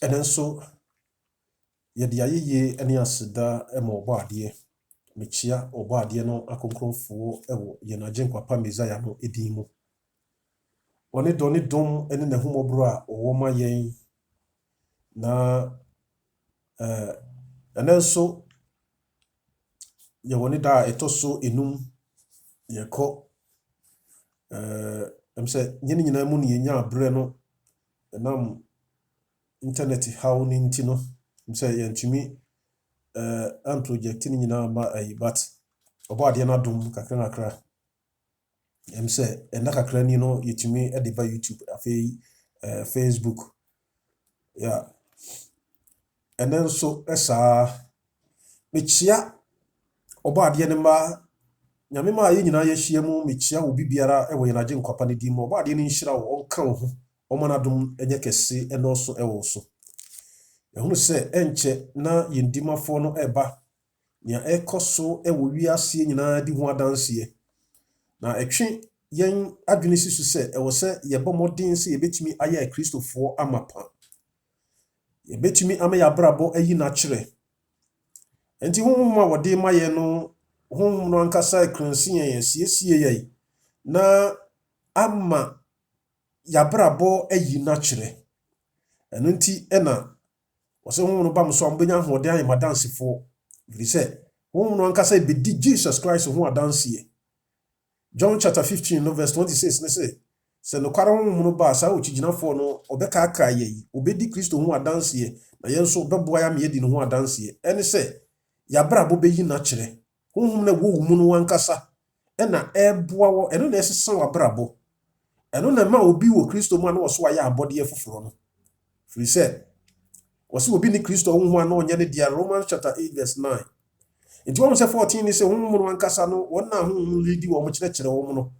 And then so yɛde ayɛyie ne aseda ma ɔbɔ adeɛ. Mekyia ɔbɔ adeɛ no akonkromfoɔ wɔ yɛn Agyenkwa Mesaia no edin mu. Ɔne dɔ ne dom ne n'ahummɔborɔ a ɔwɔ ma yɛn na ɛnɛ nso yɛwɔ ne da a ɛtɔ so enum yɛkɔ ɛm sɛ nyɛ ne nyinaa mu ne yɛnya aberɛ no ɛnam internet haw ne nti no sɛ yɛntumi amproject ne nyinaa ma ayi but ɔbɔ adeɛ no adom kakra ɛm sɛ ɛnna kakra ni no yɛtumi de ba YouTube afei Facebook yeah. Ɛnɛ nso saa mekyia ɔbɔ adeɛ no mma nyame ma yɛ nyinaa yɛahyia mu mekyia wo bibiara wɔ yɛn Agyenkwa no din mu ɔbɔ adeɛ no nhyira wo ɔnka wo ho ɔma no adom nyɛ kɛse ɛnɔɔso wɔ so. Ɛhunu sɛ ɛnkyɛ na yɛn dimafoɔ no ɛba nea ɛkɔ so wɔ wiase nyinaa di ho adanseɛ na ɛtwe yɛn adwene si so sɛ ɛwɔ sɛ yɛbɔ mmɔden sɛ yɛbɛtumi ayɛ Kristofoɔ amapa yɛbɛtumi ama yɛ abrabɔ ayi n'akyerɛ nti honhom a wɔde ma yɛn no honhom no ankasa kransi yɛn siesie yɛn na ama yɛ abrabɔ ayi n'akyerɛ ɛno nti ɛna wɔsɛ honhom no ba mo so a mobɛnya ahoɔden ayɛ madansefoɔ ɛfiri sɛ honhom no ankasa bɛdi Jesus Christ ho adanseɛ. John chapter 15 no verse 26 ne sɛ nokware honhom no ba saa ɔkyigyinafoɔ no ɔbɛkaaka yɛyi ɔbɛdi Kristo ho adanseɛ na yɛn nso bɛboa yɛ ama yɛdi ne ho adanseɛ ɛne sɛ yɛabrabɔ bɛyi n'akyerɛ honhom no ɛwɔ wo mu no ankasa ɛna ɛboa wɔ ɛno na ɛsesa w'abrabɔ ɛno na ma obi wɔ Kristo mu a na wɔso ayɛ abɔdeɛ foforɔ no ɛfiri sɛ wɔsɛ obi ne Kristo honhom a na ɔnyɛ ne deɛ Romans chapter 8 verse 9 nti wɔn sɛ 14 ne sɛ honhom no ankasa no wɔn na honhom lidi wɔn kyerɛkyerɛ wɔn no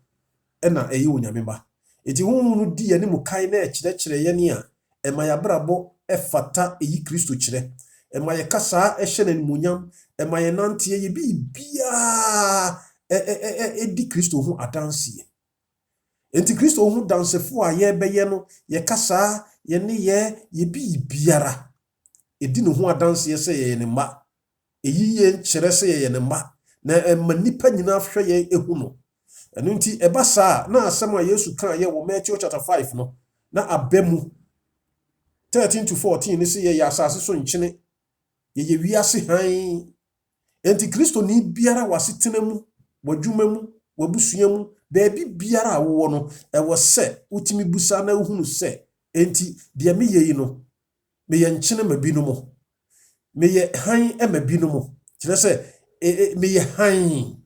ɛna ɛyɛ onyame ba nti honhom no di yɛne mu kan na ɛkyerɛkyerɛ yɛne a ɛma yɛabrabɔ ɛfata ɛyi Kristo kyerɛ ɛma yɛ kasa ɛhyɛ n'animuonyam ɛma yɛ nanteɛ yɛ biara ɛdi Kristo ho adanseɛ nti Kristo ho dansefoɔ a yɛbɛyɛ no yɛ kasa yɛne yɛ biara ɛdi ne ho adanseɛ sɛ yɛyɛ ne mma ɛyi yɛn kyerɛ sɛ yɛyɛ ne mma na ɛma nnipa nyinaa hwɛ yɛn ehu no ɛno nti ɛba saa na asɛm a Yesu kaa yɛ wɔ Matthew chapter 5 no na aba mu 13 to 14 ne sɛ yɛyɛ asase so nkyene yɛyɛ wiase hann enti Kristo ni biara wasetena mu w'adwuma mu w'abusua mu baabi biara a wowɔ no ɛwɔ sɛ wotumi busa na wohunu sɛ enti deɛ meyɛ yi no meyɛ nkyene ma binom meyɛ hann ma binom kyerɛ sɛ meyɛ hann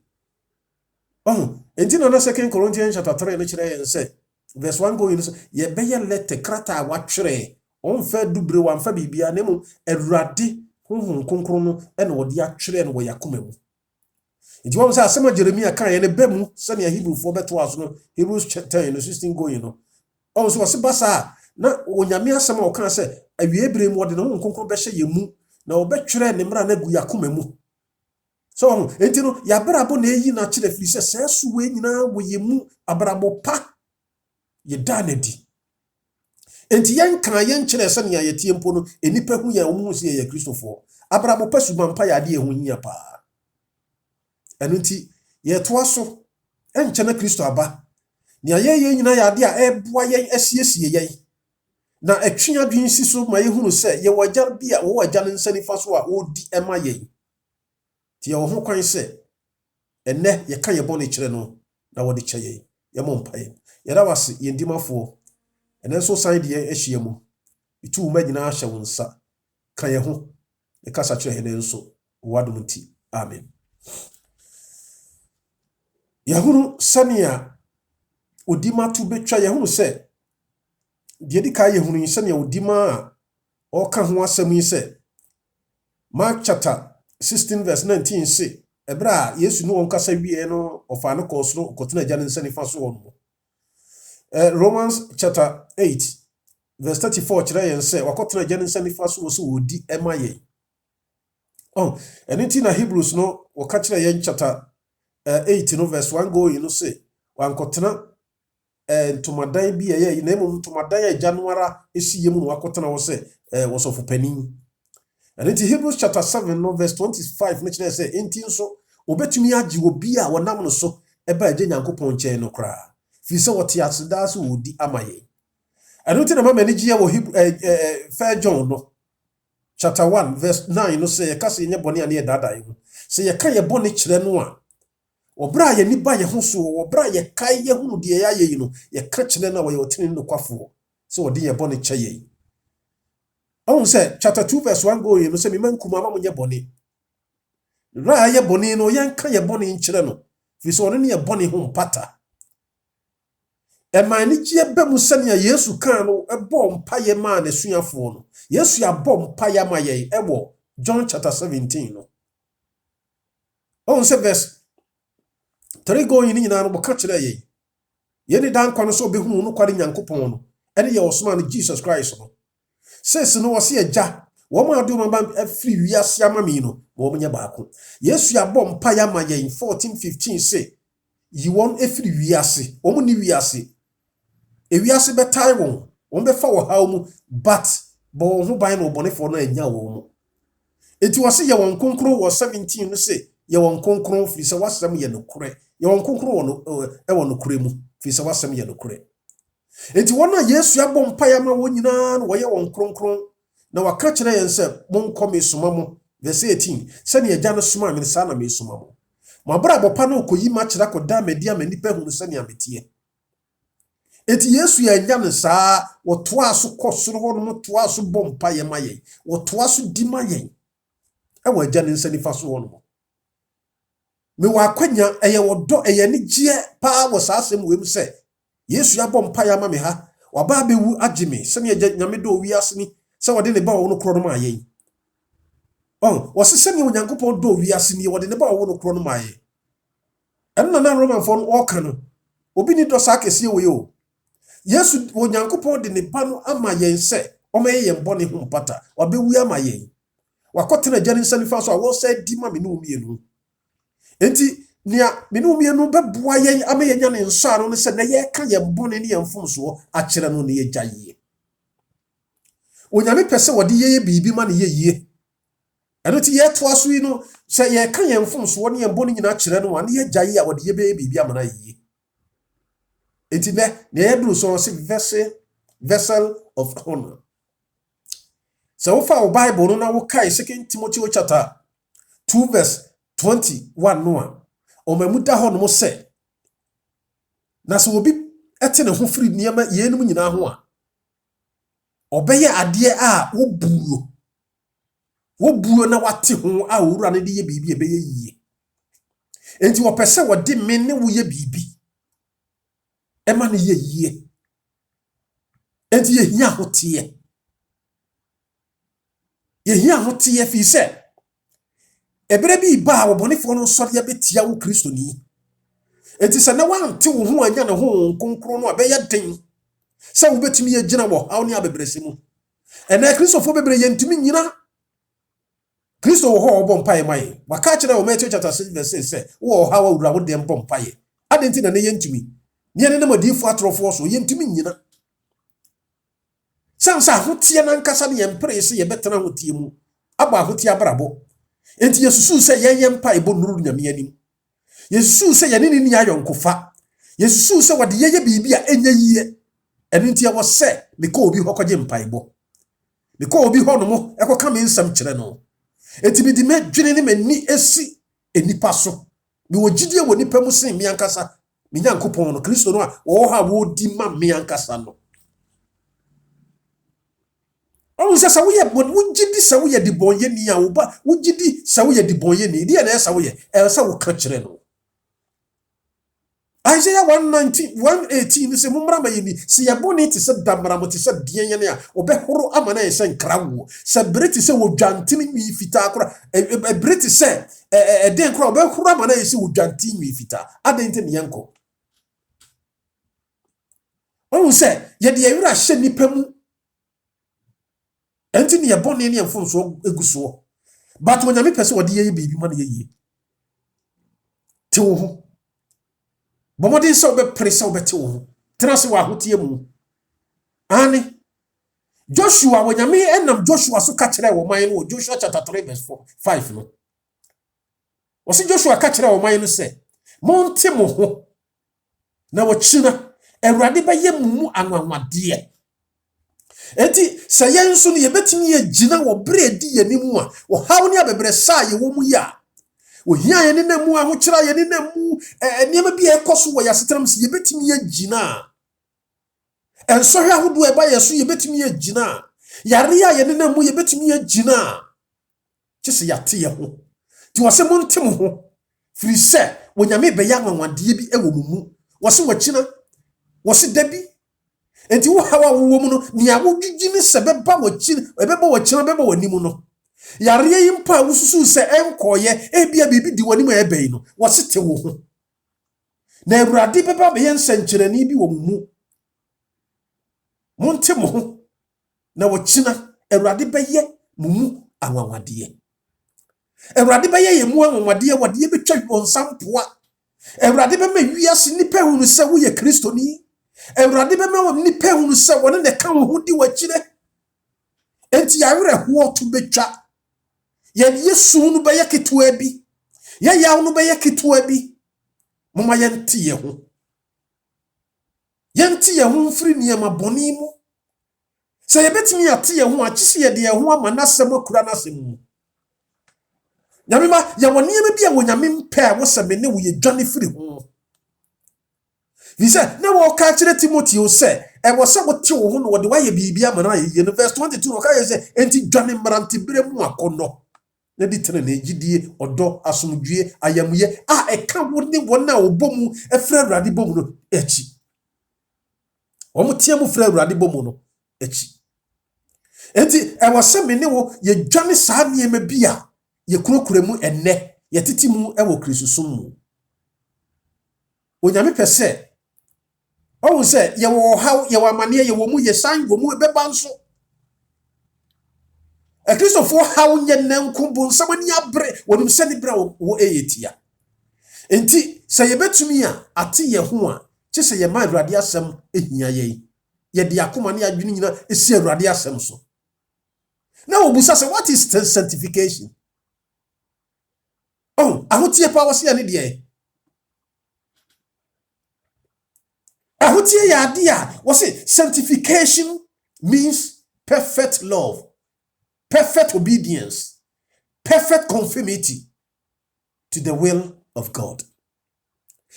enti na 2 Corinthians chapter 3 no kyerɛ yɛn sɛ verse 1 going so yɛbɛyɛ lete krata a watwerɛ ɔmfa dubire wamfa biribia na mmom Awurade honhom kronkron no ɛna wɔde atwerɛ no wɔ yakoma mu nti wɔn sɛ asɛm a Jeremia kan yɛ ne ba mu sɛnea Hebrewfoɔ bɛto aso no Hebrews 10 no 16 going no ɔmo so wɔse ba saa na onyame asɛm a ɔka sɛ awie bere mu wɔde ne honhom kronkron bɛhyɛ yɛn mu na wɔbɛtwerɛ ne mmara no agu yakoma mu so enti no yɛabrabɔ na ɛyi n'akyerɛ firi sɛ saa suwei nyinaa wɔ yɛn mu abrabɔ pa yɛda n'adi enti yɛn kaa yɛn kyerɛ sɛnea yɛtie mpo no enipa hu yɛn ɔmo sɛ yɛyɛ Kristofoɔ abrabɔ pa suban pa yɛade ɛho hia paa ɛno nti yɛtoa so ɛnkyɛne Kristo aba nea yɛyɛ nyinaa yɛade a ɛboa yɛn asiesie yɛn na ɛtwe adwene si so ma yɛhunu sɛ yɛwɔ agya bi a wɔwɔ agya ne nsa nifa so a ɔdi ɛma yɛn nti yɛwɔ ho kwan sɛ ɛnɛ yɛka yɛ bɔne kyerɛ no na wɔde kyɛ yɛn yɛmɔ mpa yɛn yɛda wase yɛn dimafoɔ ɛnɛ nso san deɛ ahyia mu ɛtu wo ma nyinaa hyɛ wo nsa ka yɛn ho ne kasa kyerɛ yɛn nso wɔadom nti amen. Yɛhunu sɛnea odima to betwa yɛhunu sɛ deɛ di ka yɛhunu sɛnea odima a ɔka ho asɛm yi sɛ Mark chapter 16 verse 19 say ɛberɛ a Yesu ne wɔn kasa wie no ɔfa no kɔɔ soro kɔtena agya ne nsa nifa so wɔ no Romans chapter 8 verse 34 kyerɛ yɛn sɛ wakɔtena agya ne nsa nifa so wɔ so wɔdi ɛma yɛn ɛno nti na Hebrews no wɔka kyerɛ yɛn chapter 8 no verse 1 going no say wankɔtena ntomadan bi ye na emu ntomadan ya January esi yemu no akotena wo se was of panin. And in Hebrews chapter 7 no verse 25 ne kire say enti nso obetumi agi obi a wonam no so eba agye Nyankopɔn nkyɛn no kra. Fi se wote aseda so wodi amaye. And enti na mama ni gye wo 1 John no chapter 1 verse 9 no say ka se nye bɔne ane dada yi. Se ye ka ye bɔne kyerɛ no a obra ye ni ba ye ho so obra ye kai ye hunu de ya ye no ye ka kyerɛ na wo ye otene no kwafo so odi ye bɔne kyɛ ye. On say chapter 2 verse 1 go you no say me man kuma ma monye bɔne. Ra ye bɔne no ye nka ye bɔne nkyerɛ no. Fi so ne ye bɔne ho mpata. E man ni gye ba mu sane Yesu kan no ebo mpa ye ma na suafo no. Yesu ya bɔ mpa ya ma ye ebo John chapter 17 no. On say verse 3 go you ni nyina no boka kyerɛ ye. Ye ni dan kwa no so obehu no kwade Nyankopɔn no. Ene ye osoma no Jesus Christ no. Says no wase agya wo ma adu ma afiri wiase amami no wo menye baako Yesu ya bɔ mpa ya ma yen 14:15 say yi won afiri wiase wo mu ni wiase wiase betai won be fa wo haw mu but bo ho ban no bɔnefo no anya wo mu enti wase ye won konkro wo 17 no say ye won konkro firi se wasem ye no kore ye won konkro wo no kore mu firi se wasem ye no kore. Enti wona Yesu abɔ mpa ya ma won nyina no woyɛ won kronkron na waka kyerɛ yɛn sɛ monkɔ me soma mo verse 18 sɛ ne agya no soma me sa na me soma mo mo abra bopa no koyi ma kyerɛ koda media manipa hu sɛ ne ametie. Enti Yesu ya nya ne saa wotoa so kɔsoro hɔ no toa so bɔ mpa ya ma yɛn wotoa so di ma yɛn ɛwɔ agya ne nsa nifa so hɔ no me wa kwanya ɛyɛ wodɔ ɛyɛ ni gye pa wɔ saa asɛm wem sɛ Yesu ya bɔ mpa ya ma me ha waba bewu agime se ne agya nyame do wiase ni se wode ne ba wo no kro no ma yen wo se se ne Onyankopɔn do wiase ni wode ne ba wo no kro no ma yen ɛnna na Roman fo no ɔka no obi ni do sa kese we o Yesu Onyankopɔn de ne ba no ama yen se ɔmaye yen bɔne ho mpata wabewu ama yen wakɔtena agya ne nsa nifa so a wo se di ma me no mienu enti nia menu mienu beboa yen ama yenya ne nso ano ne se na ye ka ye bone ne yemfom so a kyerɛ no ne ye gyaye onyame pese wode ye bibi ma ne ye yie ɛno ti ye toa so yi no se ye ka yemfom so ne ye bone nyina kyerɛ no ne ye gyaye a wode ye be bibi ama na yie enti ne ye duru so se vessel of honor. So wo fa wo Bible no na wo kai 2 Timothy chapter 2 verse 21 no omamuda ho no se na so obi ete ne ho firi niam yenum nyina ho a obeye ade a wo buo na wate ho a owura ne de ye bibi ebeye yie enti wo pese wo de me ne wo ye bibi e ma ne ye yie enti ye hia hotie fi se ebere bi ba wo bonefo no sɔre ya betia wo Kristo ni enti sɛ na wante wo ho anya ne ho konkron no abɛyɛ den sɛ wo betumi ye gina wo haw ne abebrese mu ɛna Kristofo bebre ye ntumi nyina Kristo wo ho obɔ mpae mai waka kyerɛ wo Matthew chapter 6 verse 6 sɛ wo haw awura wo dem bɔ mpae adenti na ne ye ntumi ne ne madifo atrofo so ye ntumi nyina sansa hotie na nkasa ne ye mpere se ye betena hotie mu aba hotie abrabo. Enti Yesusu se yen mpa ebo nuru nyame anim. Yesusu se yen ni ayonkofa. Yesusu se wode yeye bibi a enya yie. Eno nti e wo se me ko obi hokɔgye mpa ebo. Me ko obi ho no mo ekoka me nsam kyerɛ no. Enti bi di me dwene ne mani esi enipa so. Me wo gidie wo nipa mu sen me ankasa. Me Nyankopɔn no Kristo no a wo ha wo di ma me ankasa no. On se sa wo ye wugidi sa wo ye di bonye ni a wo ba wugidi sa wo ye di bonye ni di na sa wo ye sa wo ka kyerɛ no. Isaiah 118 se mumra mayini se ye boni ti se damra mo ti se dienya ne a obehoro amana ye se nkrawo se breti se wo dwantini wi fita akora breti se den kora obehoro amana ye se wo dwantini wi fita adente ne yanko. On se ye de yewura hye nipa mu enti ne ye boni ne mfonso eguso but wonyame pese wode ye bibi ma ne ye te wo ho bomodin se obe presa obete wo ho Trans wa hotie mu. Ani Joshua wonyame enam Joshua so ka kire wo man no Joshua chapter 3 verse 5 no. Wose Joshua ka kire wo man no se monte mo ho na wo kyina Awurade bɛyɛ mu anwanwade. Enti sɛ yɛn nso no yɛbɛtumi agina wɔ bere di yɛnimu a wo haw ne abebre sa yɛ wo mu ya. Wo hia yɛne na mu ahokyera yɛne na mu nneɛma bi ɛkɔso wɔ yasetram sɛ yɛbɛtumi agina. Ensohwe ahodo eba yeso yebetumi agina. Yare a yene na mu yebetumi agina. Kyese yate ye ho. Ti wose montem ho. Firi se wonyame be ya nwanwade bi ewo mu. Wose wakina. Wose dabi. Enti wo hawa wo mu no ni awodwigi ne se beba wakina, ebeba wakina beba wanimu no. Yare yi mpa wosusu se enkoye ebia bibi di wanimu ebei no. Wose te wo ho. Na Awurade beba be yensenkyerani bi wo mu. Monte mo ho na wakina Awurade bɛyɛ mumu anwanwade. Awurade bɛyɛ ye mu anwanwade wade betwa onsampoa. Awurade bɛma wiase nipa hunu sɛ wo yɛ Kristoni. Awurade bɛma nipa hunu sɛ wone ne ka ho di wakire. Enti yawere ho to betwa. Ye Yesu no bɛyɛ ketewa bi. Ye yaw no bɛyɛ ketewa bi. Moma yɛnte ye ho. Yenti ye ho mfiri niyama boni mu. Sɛ yebetimi ate ye ho akyisi ye de ye ho ama nasɛm akura nasɛm mu. Nyamema ya woniyama bi a wonyame mpa wo sɛ me ne wo ye dwane firi ho. Visa na wo ka kyerɛ Timoteo sɛ wo sɛ wo te wo ho no wo de wa ye bibia ama na ye no verse 22 wo ka ye sɛ enti dwane mmarante bere mu akɔnɔ. Na di tene na egidie odo asomdwie ayamuye a ɛka wo ne wona obomu efra Awurade bomu no echi. Omo tie mu fra Awurade bomu no echi. Enti wose me ne wo ye dwane saa niema bi a ye kurokura mu enne ye titi mu ewo Kristosom mu. Onyame pese o se ye wo haw ye wa mane ye wo mu ye san wo mu beba nso. Kristofo haw nye nanko bo nsamani abre wonum se ni bra wo eyetia. Enti se ye betumi a ate ye ho a kyese ye ma Awurade asem ehia ye. Ye de akoma ne adwene nyina esi Awurade asem so. Now obusa say what is sanctification? Oh, ahotie pa wose ya ne de. Ahotie ya ade a wose sanctification means perfect love, perfect obedience, perfect conformity to the will of God.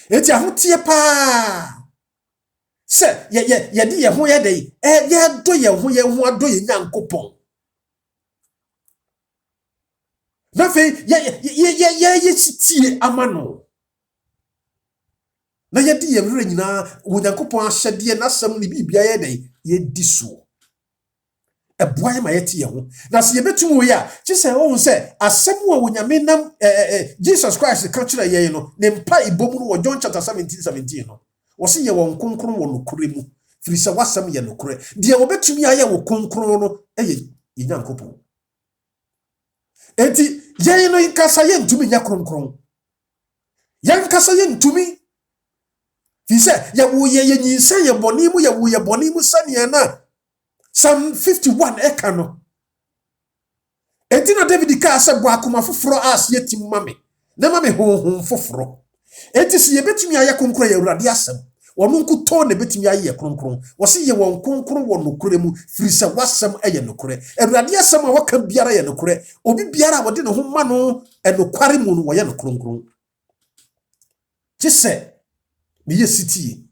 Eti ahotie pa se ye de ye ho ye de ye do ye ho ado ye Nyankopɔn. Na fe ye sitie amano. Na ye di ye wure nyina Onyankopɔn ahyɛde na asɛm ne bibia ye de ye di so. Eboa ma ye tie ho. Na se ye betum wo ya, kye se wo se asɛm wo Onyame nam Jesus Christ ka kyerɛ ye no, ne mpa ibomu no John chapter 17 no. Wo se ye won konkron wo nokure mu. Firi se wasɛm ye nokure. De wo betumi aye wo konkron no ye Nyankopɔn. Enti ye no inkasa ye ntumi nya kronkron. Ye nkasa ye ntumi. Fise ye wo ye nyinsa ye boni mu ye wo ye boni mu sane na Psalm 51 eka no. Enti na David ka ase bo akoma foforo as ye tim mame. Na mame honhom foforo. Enti se ye betumi aye kronkron ye Awurade asem. Wono nkuto ne betumi aye ye kronkron. Wo se ye won kronkron wo nokure mu firi se wasem eye nokure. Awurade asem a waka biara ye nokure. Obi biara wode ne ho ma no enokware mu no wo ye no kronkron. Kyese me ye sitie.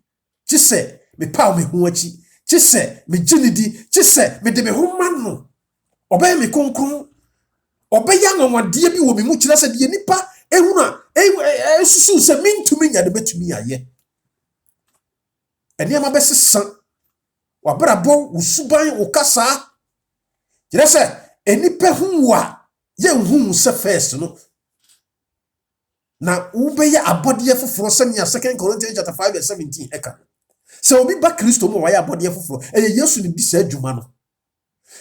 Kyese me paw me ho achi. Kyese me ginidi. Kyese me de me ho ma no. Obey me kronkron. Obey anwade bi wo me mu kyerɛ sɛ de nipa ehuna susu sɛ mintumi nya de betumi aye. Eni ama besesa wabrabo usuban ukasa kyerɛ sɛ enipa hu a ye hu se first no na ubeye abode foforo sɛ nia 2 Corinthians chapter 5 verse 17 eka sɛ obi ba Kristo mo wa ye abode foforo Yesu ne di sa adwuma no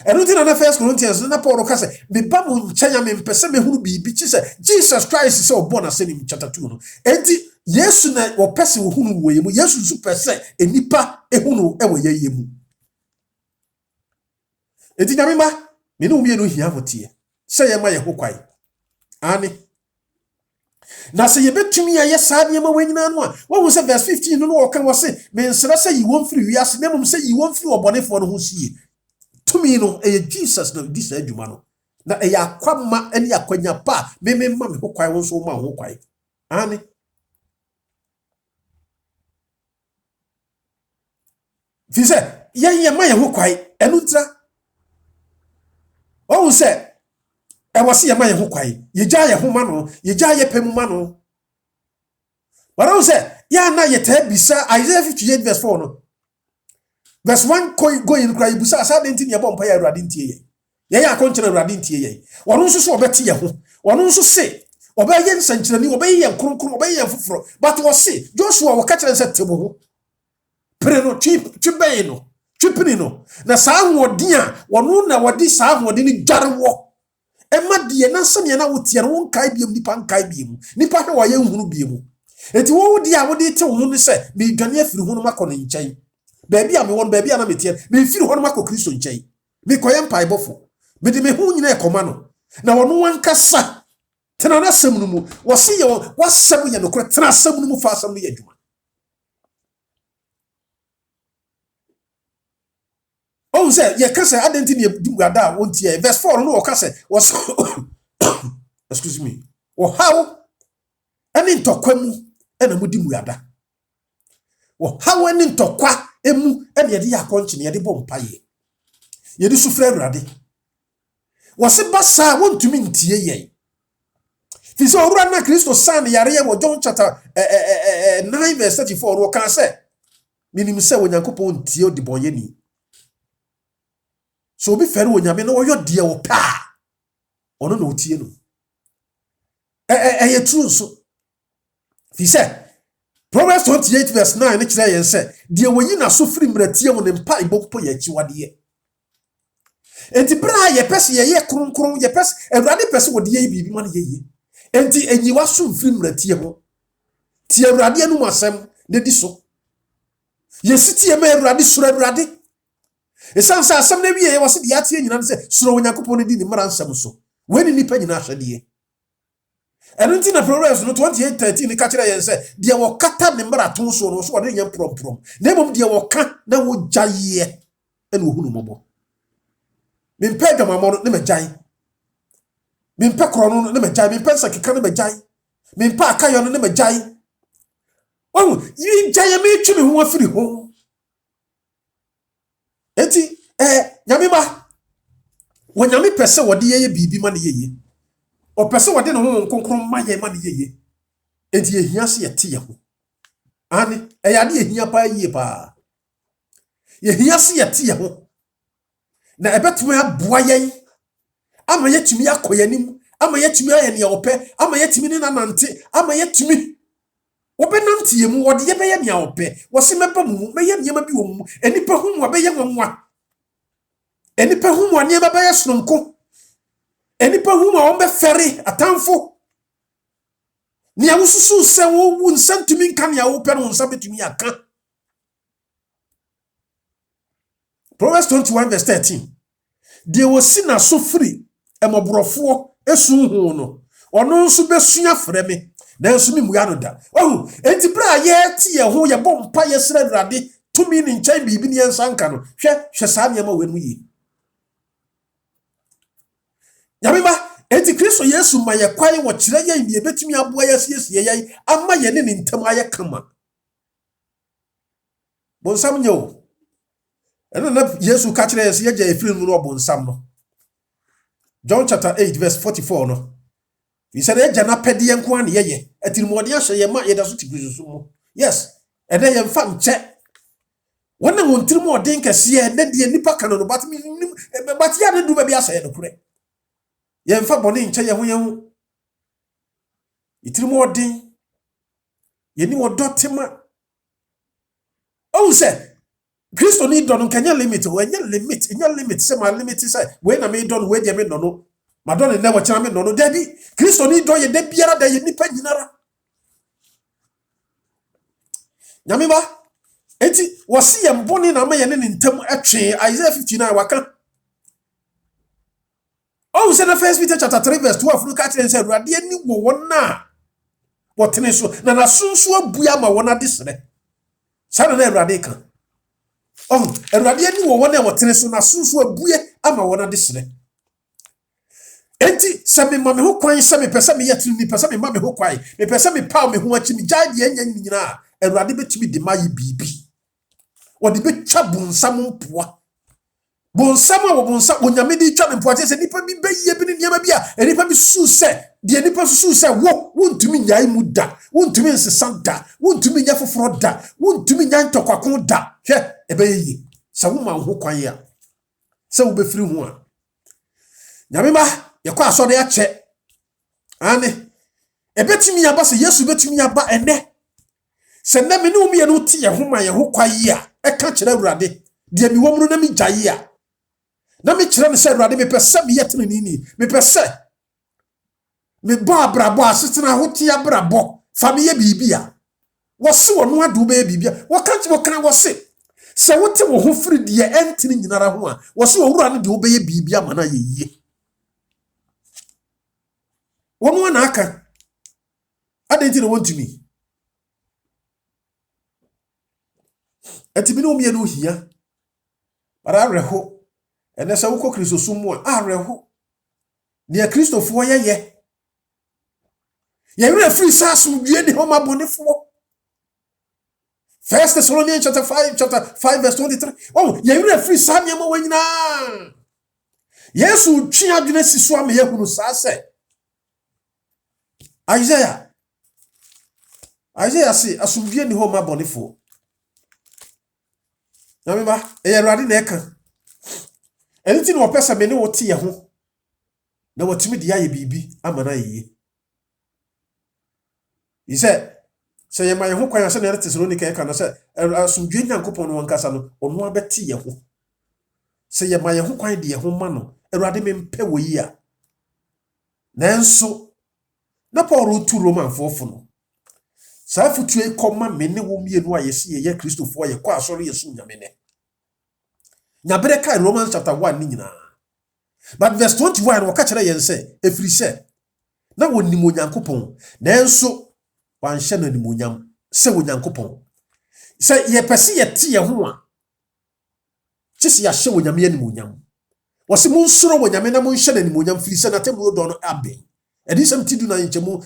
eno ti na 1 Corinthians na Paul ka sɛ me ba mo nkyanya me mpese me hunu bibi chi sɛ Jesus Christ sɛ obo na sɛ ni chapter 2 no enti Yesu na wo pese wo hunu wo ye mu Yesu su pese enipa ehunu ewe ye yemu enti nyame ma me no mienu hia hotie se ye ma ye ho kwai ani na se ye betumi aye saa ne ma wanyina no a wo se verse 15 no wo kan wo se me nsra se yi won firi wiase na mum se yi won firi obonefo no ho sie tumi no e Jesus na di saa adwuma no na e ya kwama ene akwanya pa me ma me ho kwai wo so ma ho kwai ani fi se ye ma ye ho kwai enu tra wo se e wose ye ma ye ho kwai ye gya ye ho ma no ye gya ye pemu ma no but wo se ya na ye ta bisa Isaiah 58 verse 4 no verse 1 go in cry busa asa de nti ye bompa ya Awurade ntie ye ya akonkyere Awurade ntie ye wono nso so obete ye ho wono nso se obaye nsankyerani obaye ye nkronkron obaye ye foforo but wo se Joshua wo ka kyerɛ nse tebo ho pre no twibɛn no twipini no na saa hodin a wono na wodi saa hodin ni dwarewo ema de na sene na wotie no wonkae biem nipa nkae biem nipa hwe wo ye nhunu biem enti wo wodi a wodi te wo no se me dwane afiri ho no makɔ ne nkyɛn baabi a me won baabi a na metie me firi ho no makɔ Kristo nkyɛn me kɔyɛ mpaebɔfo me de me ho nyina ekɔma no na wono wankasa tena na sam no mu wo se ye wasam ye no kɔ tena sam no mu fa asam no ye adwuma oh say ye ka say adenti ne di muada wontie verse 4 no wo ka say was excuse me wo how ani ntokwa mu ena mu di muada wo how ani ntokwa emu ena ye di akonche ne ye di bompaye ye di sufre Awurade wo se basa wontumi ntie ye fi so owura na Kristo san yare ye wo John chapter 9 verse 34 wo ka say minim se Onyankopɔn ntie odibonye ni so obi fere onyame no oyo de wo pa ono na otie no ye true so fi say Proverbs 28 verse 9 ne kire yen say de woyi na so firi mratie wo ne mpa ibompo ye chiwade enti bra ye pese ye kronkron ye pese Awurade pese wo de ye bibi ma ne ye enti enyiwa so firi mratie ho ti Awurade anu asem ne di so ye sitie ma Awurade sura Awurade esansa asem na wiye wose de atie nyina se suro Onyankopɔn ne di ne mara nsɛm so weni nipa nyina ahwede ɛnti na Proverbs no 28:13 ne ka kyerɛ yɛn sɛ de wo kata ne mara to so no so wɔde nyɛ promprom na mmom de wo ka na wo gyaye ɛna wo hunu mɔbɔ mempɛ dwamamɔ no ne magyaye mempɛ korɔ no ne magyaye mempɛ sakeka ne magyaye mempɛ akayo no ne magyaye oh yi gyaye me twi me ho afiri ho enti nyame ba wonyame pese wode ye bibi ma ne ye o pese wode no ho nkonkron ma ye ma ne ye enti ye hia se ye te ye ho ani eyade ye hia pa ye pa ye hia se ye te ye ho na ebetumi aboa yen ama yetumi akoyanim ama yetumi aye ne ope ama yetumi ne nanante ama yetumi obenante ye mu wode ye be ye ne ope wo se meba mu me ye niema bi wo mu enipa hu mu be ye nwanwa enipa hu mu aniema be ye sononko enipa hu mu a ombe fere atamfo ni awususu se wo wu nsantumi nkan ya wo pe no nsa betumi aka Proverbs 21 verse 13 de wo si na so firi emoborofo esu hu no ono nso besua frɛ me na nso mi muya no da oh enti bra ye ti ye ho ye bompa ye sra Awurade tumi ni nkyɛn bibi ni ensanka no hwɛ saa nneɛma wenu yi nyameba enti Kristo Yesu ma ye kwae wo kyerɛ ye ni ebetumi aboa ye siesie ye ama ye ne ntam aye kama bonsam nyo ena na Yesu ka kyerɛ ye gya efiri mu no bonsam no John chapter 8 verse 44 no he said e jana pede ye nko an ye atirimode ahye ye ma ye da so tikususu mu yes ene ye mfa nche wona wontirimode nkese ye ne de nipa kan no but ya ne du ba bi asye no kure ye mfa bone nche ye ho itirimode ye ni wodotema o se Kristo ni don kanya limit we nya limit se ma limit se we na me don we de me no madonna ne wo kyerame no dabi Kristo ni do ye da biara da ye nipa nyinara nyame ba enti wasi ye mboni na ma ye ne ntem atwe Isaiah 59 waka oh say na 1 Peter chapter 3 verse 12 no catch say Awurade ani wo wona wotene so na sunsu abua ma wona desere sana na Awurade kan oh Awurade ani wo wona wotene so na sunsu abua ama wona desere enti se me ma me ho kwan se me pese me yetinu ni pese me ma me ho kwan me pese me pa me ho achi me jaade anya nyina Awurade betumi de ma ye bibi wodi betwa bonsam mpoa bonsam a bonsam onyame di twa mpoa se nipa bi beye bi ne niam bi a nipa bi susu se de nipa susu se wo wontumi nyai mu da wontumi nsesa da wontumi nya foforo da wontumi nya ntokwako da hwe ebeye se wo ma ho kwan ya se wo befiri ho a nyame ba yakwa asode ya che ane ebetumi aba se Yesu betumi aba ene se na me ne omi ye no ti ye ho ma ye ho kwaye a eka kire Awurade de mi wo mu na mi gyaye a na me kire ne se Awurade me pese me yetene ni me pese me bo abrabo asetena ho ti abrabo fa me ye bibia wo se wo no adu be bibia wo kan wo se wote wo ho firi de entene nyinara ho a wo se wo wura ne de wo be ye bibia ma na ye yie wo no na aka adenti ne wontumi etibi no mi no hia para reho ene se wukọ Kristo sumu a reho ne Kristofo ye were free sasu wie ne homa bonefo 1 Thessalonians chapter 5 verse 23 oh ye were free sa nyama wanyina Yesu twi adwene siso am ye hunu sa se Isaiah say asumwie ne homa bonefo Namima, Awurade na eka. Enti no pesa me ne wote ye ho. Na watimi de aye bibi amana ye. He said, say ye my ho kwan se na Thessalonica eka na say asumdwe Nyankopon no wankasa no ono abete ye ho. Say ye my ho kwan de ye ho ma no. Awurade me mpe wo yi a. Nanso na Paul tu Roman fofo no. Sa futue koma me ne wo mienu a yesi ye Kristofo ye kwa asori yesu nyame ne nyabere kai Romans chapter 1 ni nyina but verse 21 wo ka kire yen se efiri se na wonim Onyankopon nanso wanhye na nimonyam se Onyankopon se ye pese ye te ye ho a kisi ya hye Onyame nimonyam wo se mun soro Onyame na mun hye na nimonyam firi se na temu do no aben edisem tidu na nchemu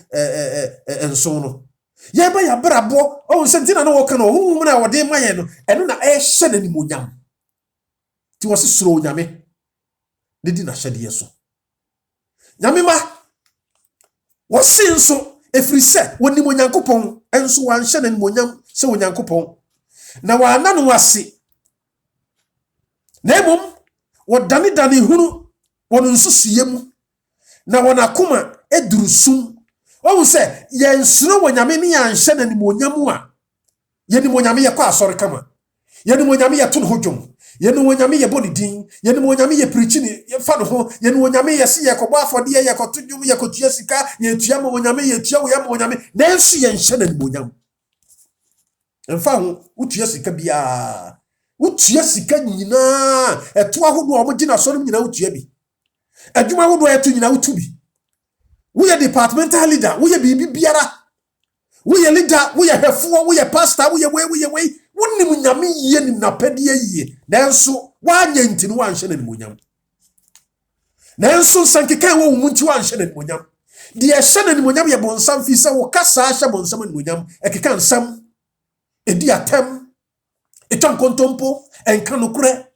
enso no ye ba ya brabo o sentina na wo kana wo na wo de maye no eno na e hye na nimonyam ti wo se soro Onyame de di na hyede yeso nyame ma wo se nso efiri se wonim Onyankopon enso wan hye na nimonyam se Onyankopon na wa na no wase na emom wo dani hunu won nso siyem na wona koma edurusum wo se ye nsuro Onyame ne ya hye na nimonyam a ye nimonyame ye kwa asori kama ye nimonyame ye to no hodwom ye nimonyame ye bonidin ye nimonyame ye preaching ye fa no ho ye nimonyame ye se ye kobo afode ye kotodwom ye kotua sika ye tua ma Onyame ye tua wo ya ma Onyame na nso ye hye na nimonyam emfa ho utua sika bia utua sika nyina eto ahodo a mo gina so nyina utua bi adwuma ahodo eto nyina utu bi we are departmental leader we are bibi biara we are leader we are hefo we are pastor we are way wonim Nyame yie nim na pede yie nanso wanya ntini wanhye na nimonyam nanso sankekan wo munti wanhye na nimonyam de ye hye na nimonyam ye bonsam fi se wo kasa hye bonsam na nimonyam ekeka nsam edi atem etan kontompo enka nokure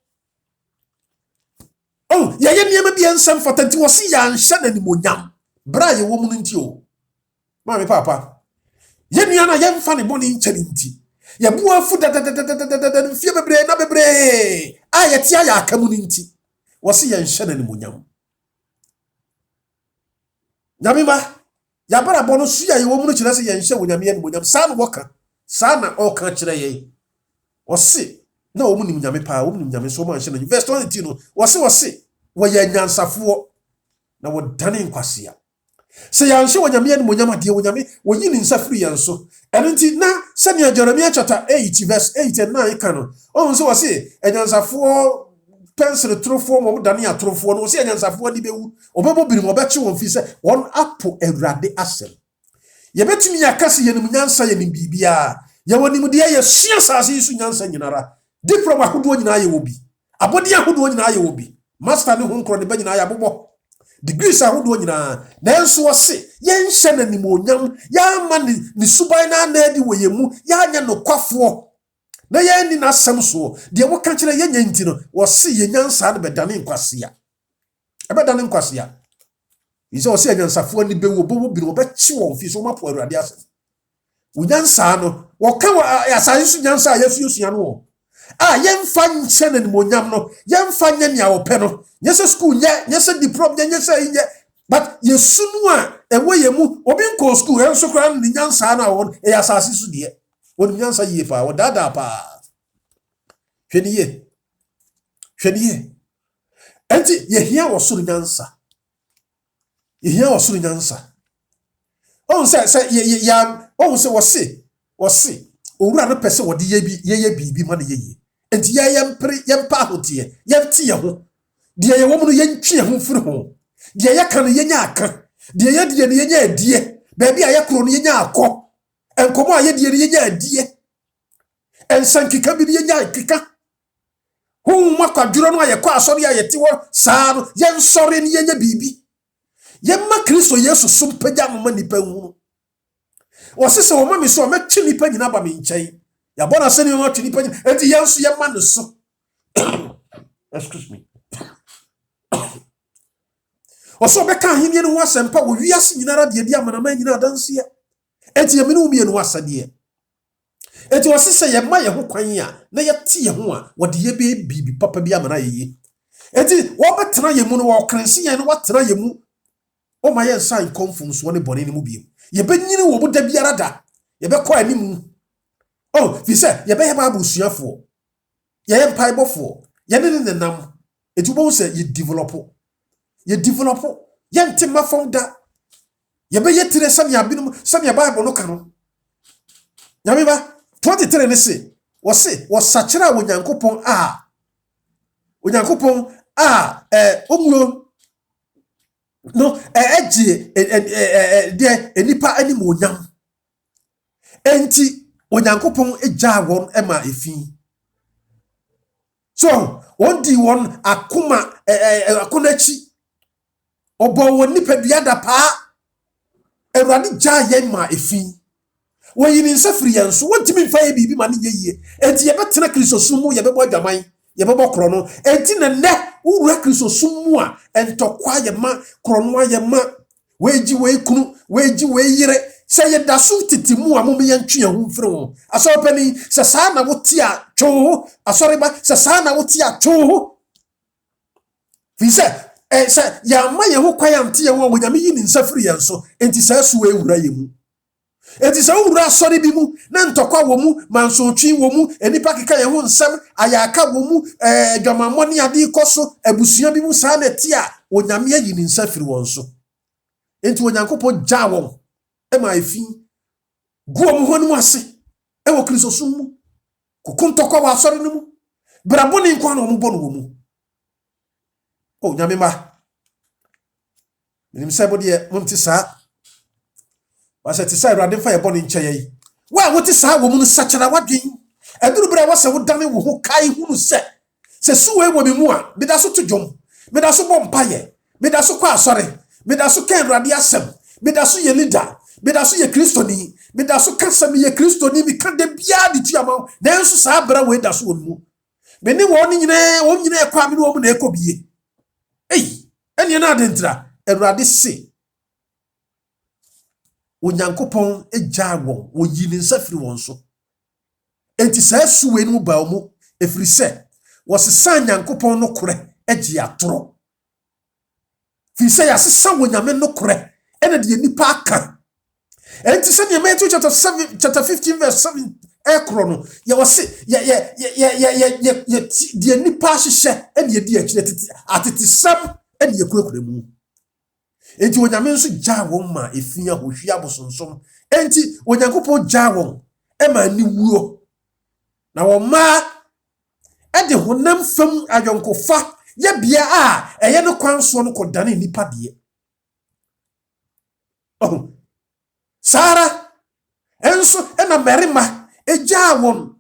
oh ye niam bia nsam fatanti wo se ya nhye na nimonyam bra ye wo mu nti o ma me papa ye nua na ye mfa ne boni nkyere nti ye bua fu da mfie bebre na bebre a ye tia ya akamu nti wo se ye nhye na nimonyam nyame ma ya bara bono su ya ye wo mu no kire se ye nhye Onyame ye nimonyam sa no woka sa na o ka kire ye wo se na wo mu nim Nyame pa wo mu nim Nyame so ma nhye na verse 22 no wo se wo ye nyansafo na wo dane nkwasea Se yanhye wonyame ne monyam ade wonyame woyi ne nsa free yanso eno nti na se ne Jeremiah chapter 8 verse 8 and 9 kan on so wose enyansafo pencil trofo mo dane atrofo no wose enyansafo ni bewu obebo biri mo beche won fi se won apo Awurade asem ye betumi yakase ye nim nyansa ye nim bibia ye wonim de ye sua sase isu nyansa nyinara diploma hodo nyina ye wobi abodi ahodo nyina ye wobi master ne ho nkro ne ba nyina ye abobo degrees ahodo nyina nanso wose yenhye nanim onyam ya ma ni suban na na adi woyemu ya anya no kwafo na ye ni na asem so de wo ka kire ye nyanti no wose ye nyansa de bedane nkwasea ebedane nkwasea iso wose nyansafo ni bewo bobo bi no bechi won fi so mapo Awurade asem unyansa no wo ka asayisu nyansa yesuya no yemfa nche nanim onyam no yemfa nya nia wo pe no nyese school nyese diploma nyese nye but yesunu a ewo yemu obi nko school enso kra ni nyansa na won asase su de won nyansa yie pa wo dada pa hweniye enti yehia wo suru nyansa on se ya on se wose owura no pese wode ye bibi ma na ye enti ya yempa ahotie yemte ye ho de ye wo mu no yentwe ho firi ho de ye kan ye nya aka de ye de ye nya adie baabi a ye kro no ye nya akọ enkomo a ye de ye nya adie ensankika bi ye nya kika hu makwaduro no a ye kwa asori a ye te wo saa no ye nsori ne ye nya bibi ye ma Kristo Yesu sumpagya mo nipa hu wose se wo ma mi so metwe nipa nyina ba mi nkyɛn ya bona se ne wo twe nipa nyina enti ye nso ye ma no so excuse me oso beka ahimye no asempa wo wiase nyinara de di amanama nyina adanse enti ye me no mienu asade enti wose se ye ma ye ho kwan a na ye te ye ho a wo de ye be bibi papa bi amana ye enti wo betena ye mu no wo krense ye no watena ye mu o ma ye sign confirms woni bone ni mu biem ye benyini wo boda biara da ye be kwa animu fi se ye be he ba busuafo ye mpaibofo ye ne nam enti wo se ye develop ye ntima fonda ye be ye tire sam ya binum sam ya Bible no kano nyame ba 23 ne se wo se wo sachira wonyankopon omulo no eji de enipa anim onyam enti onyankopon eja won ema efi so won di won akoma akonachi obo won nipa biada pa Awurade ja ye ma efi wo yini nsafiri yanso wontimi mfa ye bibi ma ne yeye enti ye betena Kristo sumu ye bebo adwaman ye bebo kro no enti ne wura Kristo sumu a entokwa ye ma kro no ye ma weji kunu weji yire se ye dasu titimu a mum ye ntwe ho mfiri ho asopani se saa na wote a two asoreba se saa na wote a two fi se ya ma ye ho kwaya nte ye wo nyame yi ni nsafiri yanso enti saa suwe wura ye mu enti sa wura asori bi mu na ntokwa wo mu mansotwi wo mu enipa keka ye ho nsam ayaka wo mu dwamamoni ade ikoso abusua bi mu saa na ti a onyame yi ni nsafiri wonso enti onyankopon ja won ema efi guo mu honu ase wo Kristo sum kokuntokwa wa asori no mu braboni nkwa na mu bonu wo mu nyame ma nim sebo de mum ti saa wase ti saa Awurade fa ye boni nkyeye yi wa wo ti saa wo mu no sachara wadwen eduru bra wase wo dane wo ho kai hunu se suwe wo bi mu a bida so to dwom bida so bom paye bida so kwa asore bida so kan Awurade asem bida so ye leader bida so ye kristoni bida so kasam ye kristoni mi kan de bia di tuama nanso saa bra we da so wo mu be ni wo nyina kwa mi wo mu na ekobie eni na adentra Awurade se onyankopon eja won wo yi ni nsafiri won so enti saa suwe ni mu ba mu efiri se wo sesa nyankopon no kore eji atoro fi se ya sesa wonyame no kore ene de nipa aka enti se ne Matthew chapter 15 verse 7 ekro no ya wo se ya de nipa hyehyɛ ene ye di akire atete sam ene ye kurakura mu enti onyame nso gya won ma efia hohwia bosonsom enti onyankopon gya won e ma ni wuo na wo ma e de honam fam ayonkofa ye bia a eye no kwanso no kodane nipa de oh Sara enso ena merima egya won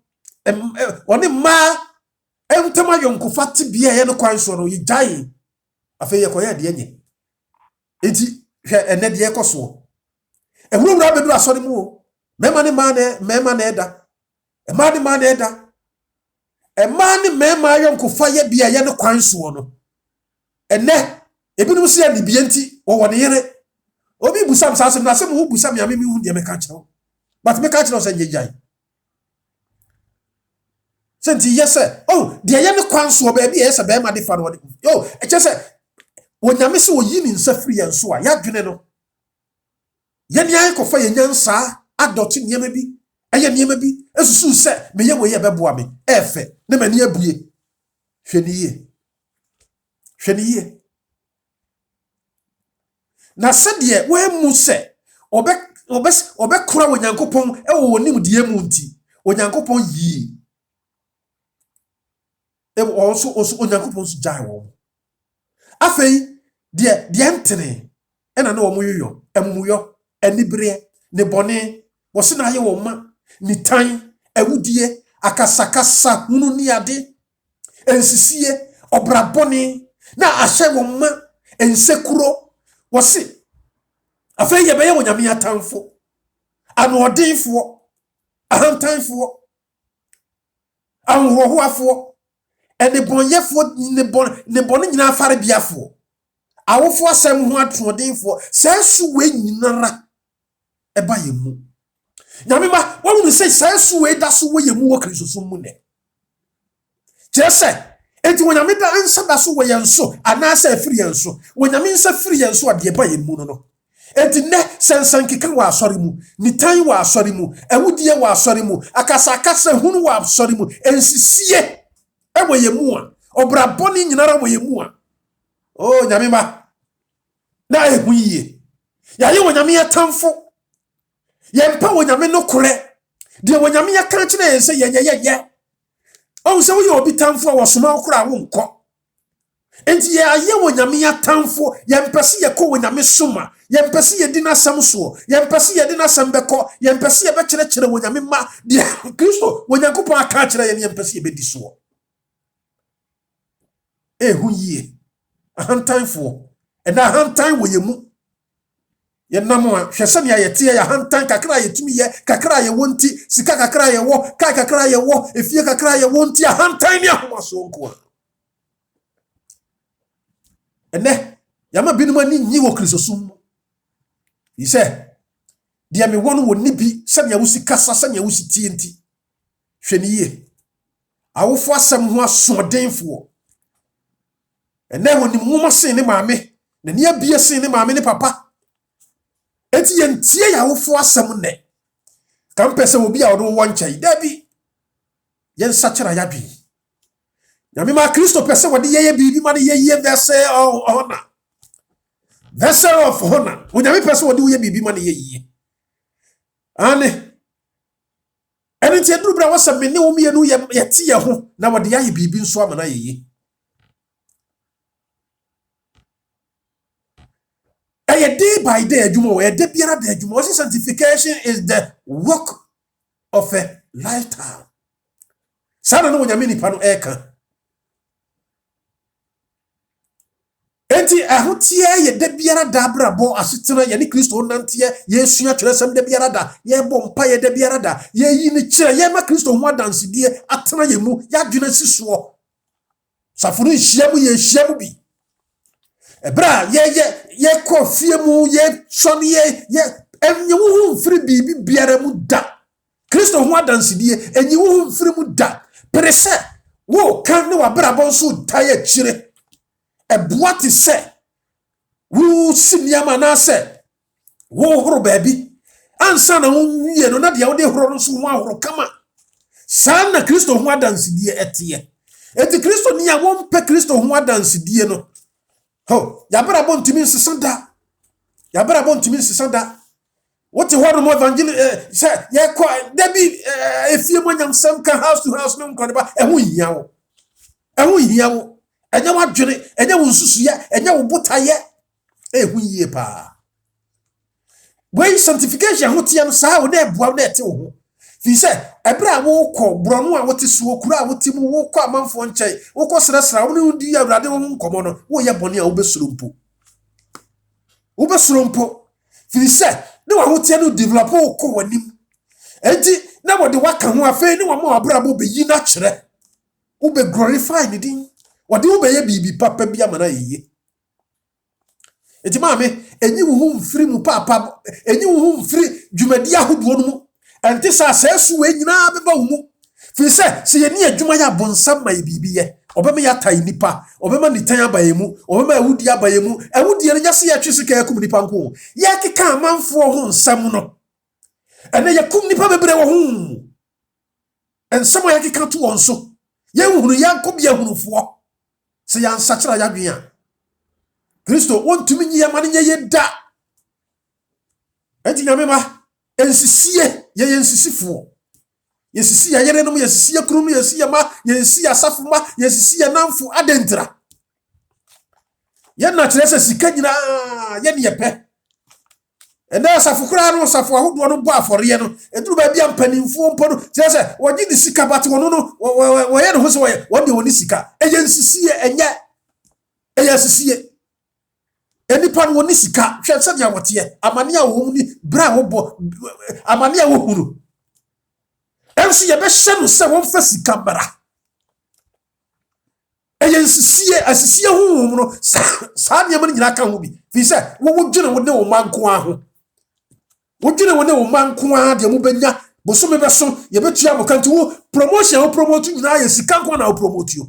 woni ma entama yonkofa te bia ye no kwanso no ye gyae afa ye koya de nye enti hwe ene de ekoso ehurura bedu asori mu o mema na eda ema ni ma na eda ema ni mema yonkofa ye bia ye no kwanso no ene ebinum se ani bia nti wo ne yere obi busam sasem na sem wo busam ya me hu de meka kire but meka kire so nyejai senti yese oh de ye no kwanso ba bia yese be ma de fa no yo ekese wonyame se oyi ni nsa free enso a ya dwene no ye ni ayi kofa ye nyansa adoti niema bi eye niema bi esusu se me ye wo ye beboa me efe ne mani abue hweniye na sede we mu se obe kura wonyankopon e wo nim de mu nti wonyankopon yi e also wonyankopon su jai wo afei de entene ena na wo mu yoyo emuyo enibre ne bone wo se na ye wo ma ni tan awudie akasakasa hunu ni ade ensisie obrabone na ahye wo ma ensekuro wo se afei ye beye wonyame atamfo anodenfo ahantanfo anwohoafo enebonyefo ne bone nyina afare biafo awofo asem ho atodenfo sasu we nyinara eba yemu nyame ma wonu se sasu we da so we yemu wo kristo mu ne jese enti wonyame da ansa da so we yenso anasa afiri yenso wonyame nsa firi yenso ade eba yemu no enti ne sensankeka wa asori mu nitan wa asori mu awudie wa asori mu akasakasa hunu wa asori mu ensisie ewo yemu a obraboni nyinara wo yemu a oh nyame ma na ehu yie ya ye wonyame atamfo yempa wonyame no kore de wonyame ya kan kire yense ye o se wo ye obi tamfo wo soma okura wo nko enti ye aye wonyame atamfo yempese ye ko wonyame soma yempese ye dina samso yempese ye dina sambeko yempese ye be kire wonyame ma de Kristo wonyankopon aka kire ye yempese ye be diso ehu yie ahantanfo ena ahantan wo yemu ye namo a hwese ne ayete ye ahantan kakra ye tumi ye kakra ye wonti sika kakra ye wo kai kakra ye wo efie kakra ye wonti ahantan ne ahomaso nko ene yama binuma ni nyi wo Kristo sum ise dia me wonu woni bi se ne awusi kasa se ne awusi tienti hwene ye awofo asem ho asodenfo ene woni muma sen ne maame na ne abie sen ne maame ne papa eti yentie ya awofo asem ne kan pese obi a odo wonchai dabi yen sachara ya bi nyame ma Kristo pese wode ye bibi ma ne ye vessel honor vessel of honor nyame pese wode ye bibi ma ne ye ane eni tie duru bra wasem ne wo mienu ye tie ye ho na wode ye bibi nso amana ye day by day adwuma we day biara day adwuma sanctification is the work of a lifetime sana no nyame nipa no eka enti ahotie ye day biara da brabo asetena ye ni Kristo nantie ye sua twerɛsɛm day biara da ye bɔ mpa ye day biara da ye yi ni kyerɛ ye ma Kristo ho adansedie atena ye mu ya dwena sisuo safuru hyiamu ye hyiamu bi ebra ye kofie mu ye son ye enye wo mfiri bibi biara mu da Kristo ho adansedie enye wo mfiri mu da perese wo kan ne wa brabon so taye kyire eboati se wo simiama na se wo horo baabi ansa na wo wie no na de wo de horo no so wo ahoro kama sana Kristo ho adansedie etie eti Kristo ni a wo mpe Kristo ho adansedie no ho ya brabon timi nsesada Ya bra bon timi sisanda. What you want more evangel say ye kwa debi efie mo nyamsam ka house to house no nkwa ba ehu hia wo. Ehu hia wo. Enya wadwene, enya wo nsusu ye, enya wo botaye. Ehu yie pa. Wey sanctification ho tie no saa wo na ebua na ete wo ho. Fi se ebra wo kọ brono a wote suo kura a wote mu wo kọ amanfo nkyai wo kọ srasra wo ne di awrade wo nkomo no wo ye bone a wo besurumpo. Wo besurumpo. Fi se ne wa wote no develop wo kọ wanim. Enti na wo de waka ho afei ne wa ma abra bo be yi na kyere. Wo be glorify ni din. Wo de wo be ye bibi papa bia mana yeye. Enti maame enyi wo hu mfiri mu papa enyi wo hu mfiri dwumadi ahodo no mu. Enti sa sesu we nyina beba wo mu. Fi se ye ni adwuma ya bonsam mai bibiye. Obema ya tai nipa, obema ni tan abaye mu, obema awudi abaye mu. Awudi nya se ya twese ka yakum nipa nko. Ya keka amanfo ho nsam no. Ene yakum nipa bebre wo hu. Ensam ya keka to won so. Ye hunu yanko bia hunufo. Se ya nsakira ya dwen. Kristo wontumi nyi ya mane ye da. Enti nyame ma ensisie ye ensisifo. Yesisi ya yere no yesisi ya kunu yesisi ya ma yesisi ya safu ma yesisi ya namfu adentra. Ye na kyerese sika nyina ye ne yepe. Enda safu kura no safu ahodo no bo afore no eduru ba bia mpanimfo mpo no kyerese wogi di sika bate wono no wo ye no ho so wo de woni sika. Eye nsisi enye eye nsisi enipa no woni sika hwe se dia wote amane a wo mu ni bra wo bo amane a wo huru. Enso ye be hye no se won fa sika bra. Eye nsisiye asisiye honhom no saa ne amane nyina ka ho bi. Fi se wo wodwene wo ne wo manko aho. Wodwene wo ne wo manko a de mu benya boso me beso ye betua mo kanti wo promotion wo promote nyina ye sika nko na wo promote yo.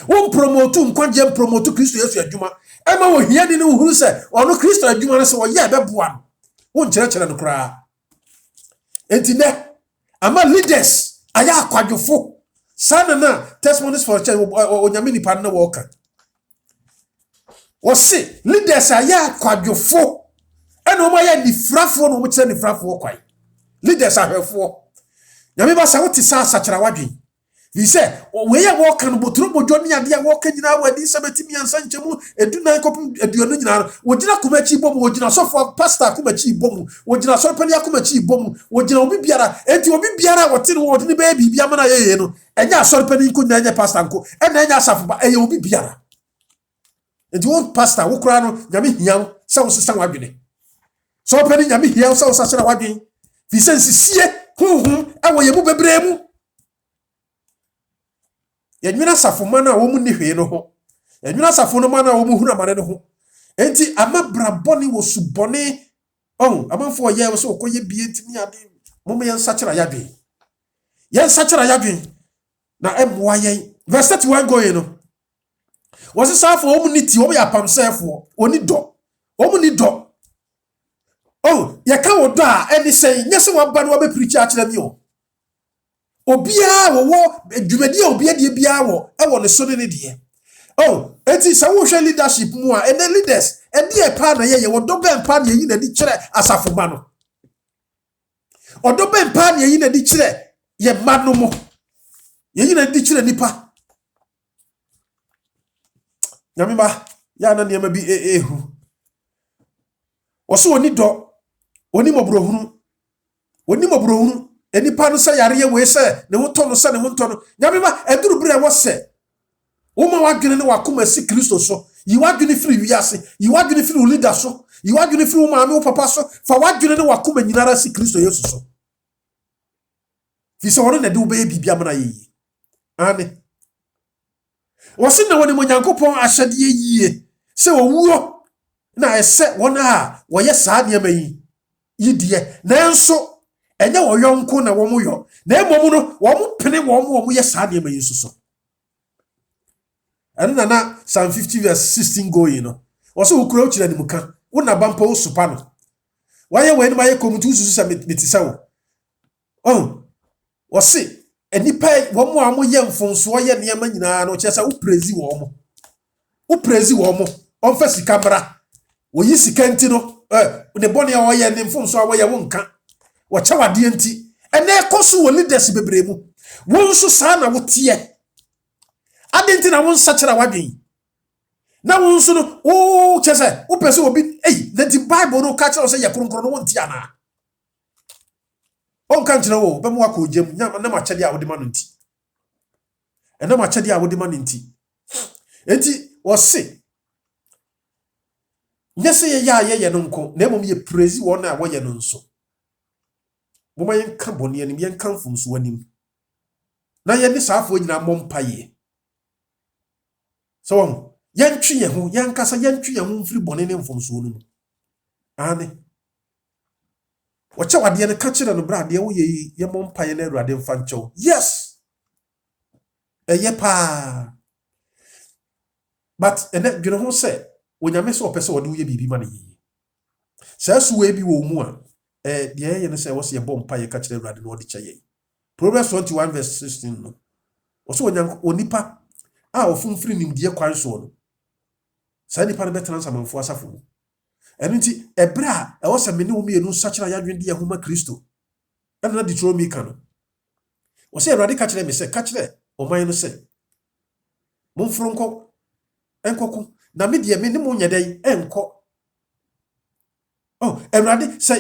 Wo promote nkwaje promote Kristo Yesu adwuma. Ema wo hia ni ne huru se ono Kristo adwuma no se wo ye beboa no. Wo nkyerɛkyerɛ no kra. Enti ne ama leaders aya akwadwofo sana na testimonies for church onyame nipa na wo ka. Wo se leaders aya akwadwofo ena o ma ya nifrafo no mo kyerɛ nifrafo kwai. Leaders ahwefo. Nyame ba sa wo ti sa sakyera wadwen. He said, we ya walk and botro bojoni ade a walk nyina wadi 70 ansa nchemu eduna kopum eduonu nyina wogina kumachi bom wogina sofo pastor kumachi bom wogina so pani akumachi bom wogina obi biara enti obi biara wote no wodi ne ba bibia mana yeye no enya asori pani nko na enya pastor nko ena enya asafo ba eye obi biara enti wo pastor wo kura no nyame hian se wo sesa wadwene so pani nyame hian se wo sesa wadwen fi sensisie huhum awo ye mu bebre mu. Yenwina safo mana wo mu ni hwe no ho. Yenwina safo no mana wo mu huna mane no ho. Enti ama braboni wo subone amanfo ye wo so okoye bie ntimi ade mo me nsakira yadwen. Yen sakira yadwen na emwa yen. Verse 31 go ye no. Wo se safo wo mu ni ti wo ya pamsefo oni do. Wo mu ni do. Ye ka wo do a eni sen nyese wo ba no wo be preach a kire mi o. Obia wo dwumadi obia die bia wo e wo ne so ne de. Enti sa wo hwe leadership mu a ene leaders e de pa na ye wo do ben pa na yi na di kire asafo ba no. Odo ben pa na yi na di kire ye ma no mo. Ye yi na di kire nipa. Nyame ba ya na ne ma bi ehu. Wo so oni do oni mobrohunu. Oni mobrohunu. Enipa no se yare ye we se ne ho to no se ne ho to no nyame ma eduru bere wo se wo ma wadwene ne wakoma si Kristo so yi wadwene firi wiase yi wadwene firi leader so yi wadwene firi wo maame wo papa so fa wadwene ne wakoma nyinara si Kristo Yesu so fi se wona de wo be bibia mana yi ane wo se na woni mo Nyankopon ahyade yie se wo wuo na ese wona a wo ye saa ne ma yi die nanso enye wo yonko na wo mu yo na emom no wo mu pene wo mu ye saa de ma Yesu so ena na Psalm 50 verse 16 go yi no wo so ukura ukira ni muka wo na bampa wo supa no waye we ni maye komutu susu sa metisa wo wo se enipa wo mu amu ye mfonso ye niam nyina no che sa wo praise wo mu onfa sika bra oyi sika nti no ne bone a woye ne mfomso a woye wonka wo chawade nti ene ekoso wo leaders bebremu wonso saa na wotie ade nti na wonsa kira wadwen na wonso no o chese wo pese obi na the bible no ka kira say ye kronkron no wonti ana on kan kira wo be mo akogem na ma kyede a wode ma no nti ena ma kyede a wode ma no nti enti wo se nyese ye no nko na emom ye praise won na wo ye no nso moma yen ka boni anim yen kan fumso anim na ye ni saafo nyina mompaye so yen twi ye ho yen kasa yen twi ye ho mfiri boni ne mfumso no ane wo che wade ne ka kire no brade wo ye mompaye na Awurade mfa nchew yes eye pa but ene dwene ho se wonyame se opese wode wo ye bibi ma ne yi sa suwe bi wo mu a de ye ne se wo se ye bompaye ka kire Awurade no wode kye Proverbs 21 verse 16 no oso onipa a ofumfiri nimdie kwan so no sa nipa no betena samanfo asafo mu eno nti ebra e wo se me ne wo mienu sachira yadwen de yehoma Kristo ena na Deuteronomy ka no wo se Awurade ka kire me se ka kire oman no se momfro enkoko na me de me ne mo nyedai enko Awurade se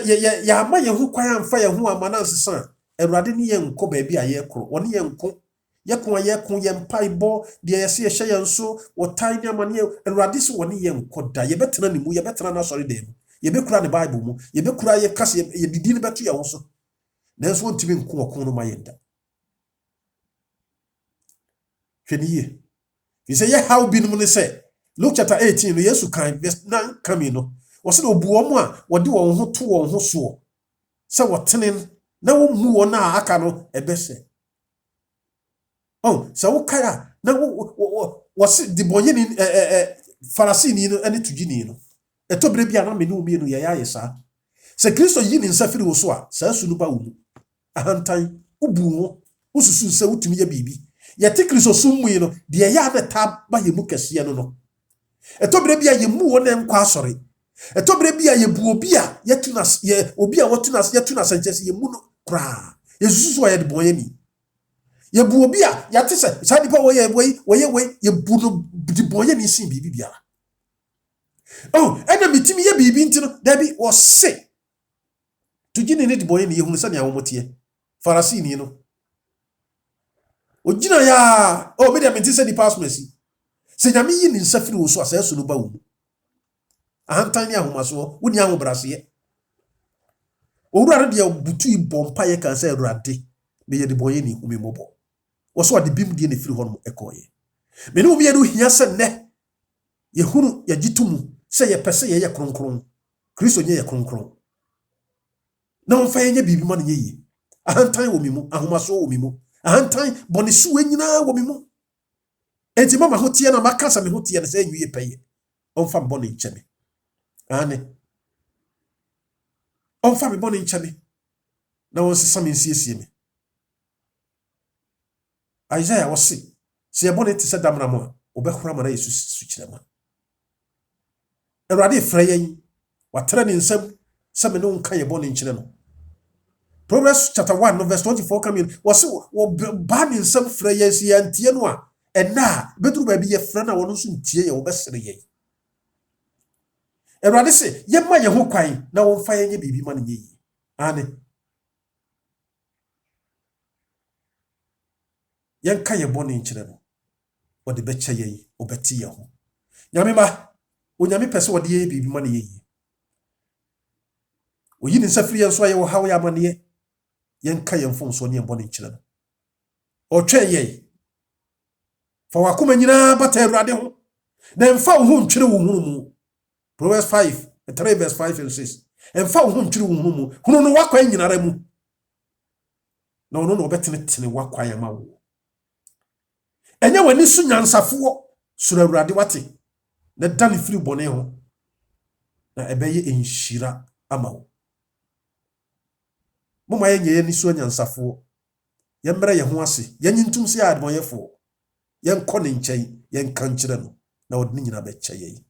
ya ama yehu kwan amfa yehu amana nsesa Awurade ni ye nko ba bia ye kro woni ye nko ye mpaibo de ye se ye hye yenso wo tan ne amane Awurade se woni ye nko da ye betena ne mu ye betena na sori da mu ye bekura ne bible mu ye bekura ye kase ye didi ne beto ye wo so nanso wontimi nko okon no ma ye nda hweniye he say ye how binum ne say Luke chapter 18 no Yesu kan verse 9 kami no wo se obuo mu a wode won ho to won ho so se wotenen na wo mu wona aka no ebese se wo kaya na wo se di boye ni farasi ni no ene tugini no etobre bia na me ni omi no ye ya yesa se Kristo yi ni nsafiri wo so a sa sunu ba wo mu ahantan ubu ho ususu se wutumi ye bibi ye te Kristo summu yi no de ye ya beta ba ye mu kese no etobre bia ye mu wona nkwa asore etobre bia ye bu obi a yetuna ye obi a yetuna sanchese ye mu no kra yesusu so ye de boye ni ye bu obi a yate se sa nipa wo ye ye bu no de boye ni sin bibi bia ena mitimi ye bibi ntino da bi wo se tugini ne de boye ni ye hunu sane awomote farasi ni no ogina ya me de menti se nipa asomasi se nyame yi ni nsafiri wo so asayeso no ba wo ahantan ni ahomaso woni ahobrase owura de butu ibompa ye kan se Awurade me ye de boye ni humi mobo wo so de bim de ne firi ho no ekoye me ne obi ye no hia se ne ye hunu ye gitumu se ye pese ye kronkron Kristo nye ye kronkron na on fa ye bibi ma ne ye ahantan wo mimu ahomaso wo mimu ahantan bonisu enyina wo mimu enti mama hotie na makasa me hotie na se enwie peye on fa boni ncheme ane on fa me boni ncheme na won sesa me nsiesie me Isaiah wose se ye boni te se damna mo obehura mara Yesu sukyerema Awurade frɛ yen watra ne nsam se me no nka ye boni nkyere no Proverbs chapter 1 no verse 24 come in wose wo ba ne nsam frɛ yen si antie no a ena beduru ba bi ye frɛ na wono so ntie ye wo besere yen Awurade se ye ma ye ho kwan na wo mfa ye bibi ma ne yi ane yen ka ye boni nkyere no wo de becha ye obeti ye ho nyame ma onyame pese wo de ye bibi ma ne yi oyi ni nsafiri ye so ye wo hawo ya ma ne yen ka ye mfomso ne boni nkyere no o twen ye fa wakoma nyina bata Awurade ho na mfa wo ho ntwere wo hunu mu Proverbs 3 verse 5 and 6 mfa wo ho ntwere wo hunu mu hunu no wakwan nyinara mu na ono no obetene wakwan ya ma wo enye wani su nyansafo sura Awurade wate na dane firi bone ho na ebeye enhyira ama wo moma yenye ni su nyansafo yemre ye ho ase yenyintum se admoyefo yenkɔ ne nkyɛn yenka nkyerɛ no na wode nyina bɛkyɛ ye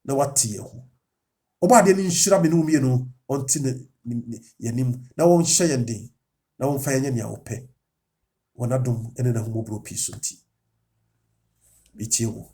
na wate ye ho oba de ni nhyira me no mienu onti ne yanim na won hye yende na won fa yenya ne awopɛ wona dom ene na humobro piso nti bitie wo